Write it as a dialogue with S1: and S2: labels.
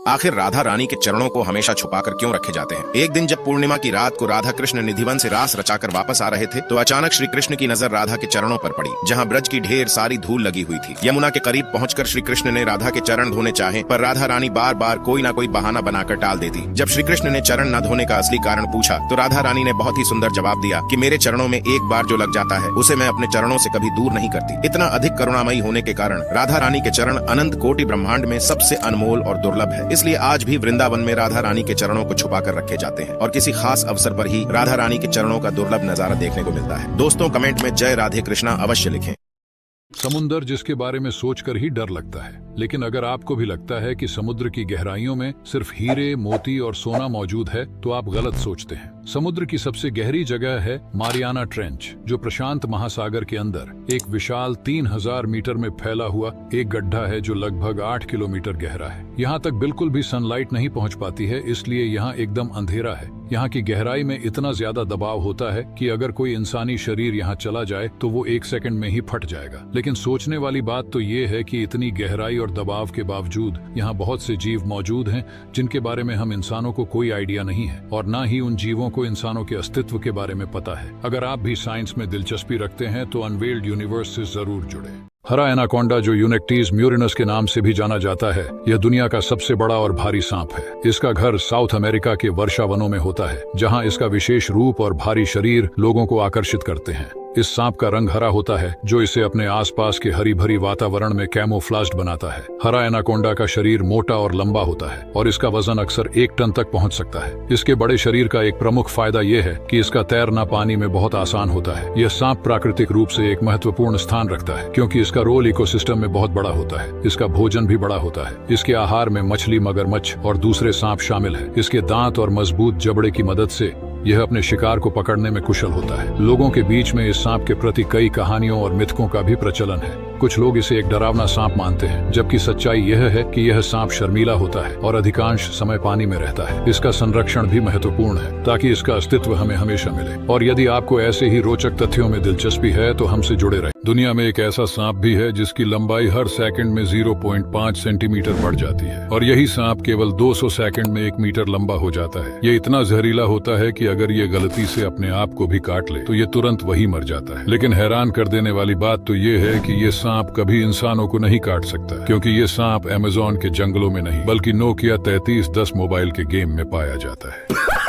S1: आखिर राधा रानी के चरणों को हमेशा छुपाकर क्यों रखे जाते हैं? एक दिन जब पूर्णिमा की रात को राधा कृष्ण निधिवन से रास रचाकर वापस आ रहे थे तो अचानक श्री कृष्ण की नजर राधा के चरणों पर पड़ी, जहां ब्रज की ढेर सारी धूल लगी हुई थी। यमुना के करीब पहुंचकर श्री कृष्ण ने राधा के चरण धोने चाहे, पर राधा रानी बार बार कोई ना कोई बहाना बनाकर टाल देती। जब श्री कृष्ण ने चरण न धोने का असली कारण पूछा तो राधा रानी ने बहुत ही सुंदर जवाब दिया कि मेरे चरणों में एक बार जो लग जाता है उसे मैं अपने चरणों से कभी दूर नहीं करती। इतना अधिक करुणामयी होने के कारण राधा रानी के चरण अनंत कोटि ब्रह्मांड में सबसे अनमोल और दुर्लभ है। इसलिए आज भी वृंदावन में राधा रानी के चरणों को छुपा कर रखे जाते हैं और किसी खास अवसर पर ही राधा रानी के चरणों का दुर्लभ नजारा देखने को मिलता है। दोस्तों, कमेंट में जय राधे कृष्णा अवश्य लिखें।
S2: समुंदर जिसके बारे में सोचकर ही डर लगता है, लेकिन अगर आपको भी लगता है कि समुद्र की गहराइयों में सिर्फ हीरे, मोती और सोना मौजूद है तो आप गलत सोचते हैं। समुद्र की सबसे गहरी जगह है मारियाना ट्रेंच, जो प्रशांत महासागर के अंदर एक विशाल 3000 मीटर में फैला हुआ एक गड्ढा है जो लगभग 8 किलोमीटर गहरा है। यहाँ तक बिल्कुल भी सनलाइट नहीं पहुँच पाती है, इसलिए यहाँ एकदम अंधेरा है। यहाँ की गहराई में इतना ज्यादा दबाव होता है कि अगर कोई इंसानी शरीर यहाँ चला जाए तो वो 1 सेकंड में ही फट जाएगा। लेकिन सोचने वाली बात तो ये है कि इतनी गहराई और दबाव के बावजूद यहाँ बहुत से जीव मौजूद हैं जिनके बारे में हम इंसानों को कोई आइडिया नहीं है और न ही उन जीवों को इंसानों के अस्तित्व के बारे में पता है। अगर आप भी साइंस में दिलचस्पी रखते हैं तो अनवेल्ड यूनिवर्स से जरूर जुड़े। हरा एनाकोंडा, जो यूनेक्टीज म्यूरिनस के नाम से भी जाना जाता है, यह दुनिया का सबसे बड़ा और भारी सांप है। इसका घर साउथ अमेरिका के वर्षा वनों में होता है, जहां इसका विशेष रूप और भारी शरीर लोगों को आकर्षित करते हैं। इस सांप का रंग हरा होता है, जो इसे अपने आसपास के हरी भरी वातावरण में कैमोफ्लाज्ड बनाता है। हरा एनाकोंडा का शरीर मोटा और लंबा होता है और इसका वजन अक्सर 1 टन तक पहुंच सकता है। इसके बड़े शरीर का एक प्रमुख फायदा यह है कि इसका तैरना पानी में बहुत आसान होता है। यह सांप प्राकृतिक रूप से एक महत्वपूर्ण स्थान रखता है क्योंकि इसका रोल इकोसिस्टम में बहुत बड़ा होता है। इसका भोजन भी बड़ा होता है। इसके आहार में मछली, मगरमच्छ और दूसरे सांप शामिल है। इसके दांत और मजबूत जबड़े की मदद से यह अपने शिकार को पकड़ने में कुशल होता है। लोगों के बीच में इस सांप के प्रति कई कहानियों और मिथकों का भी प्रचलन है। कुछ लोग इसे एक डरावना सांप मानते हैं, जबकि सच्चाई यह है कि यह सांप शर्मीला होता है और अधिकांश समय पानी में रहता है। इसका संरक्षण भी महत्वपूर्ण है ताकि इसका अस्तित्व हमें हमेशा मिले। और यदि आपको ऐसे ही रोचक तथ्यों में दिलचस्पी है तो हमसे जुड़े रहें। दुनिया में एक ऐसा सांप भी है जिसकी लंबाई हर सेकंड में 0.5 सेंटीमीटर बढ़ जाती है और यही सांप केवल 200 सेकंड में 1 मीटर लंबा हो जाता है। ये इतना जहरीला होता है कि अगर ये गलती से अपने आप को भी काट ले तो ये तुरंत वही मर जाता है। लेकिन हैरान कर देने वाली बात तो ये है कि ये सांप कभी इंसानों को नहीं काट सकता, क्योंकि ये सांप अमेज़न के जंगलों में नहीं बल्कि नोकिया 3310 मोबाइल के गेम में पाया जाता है।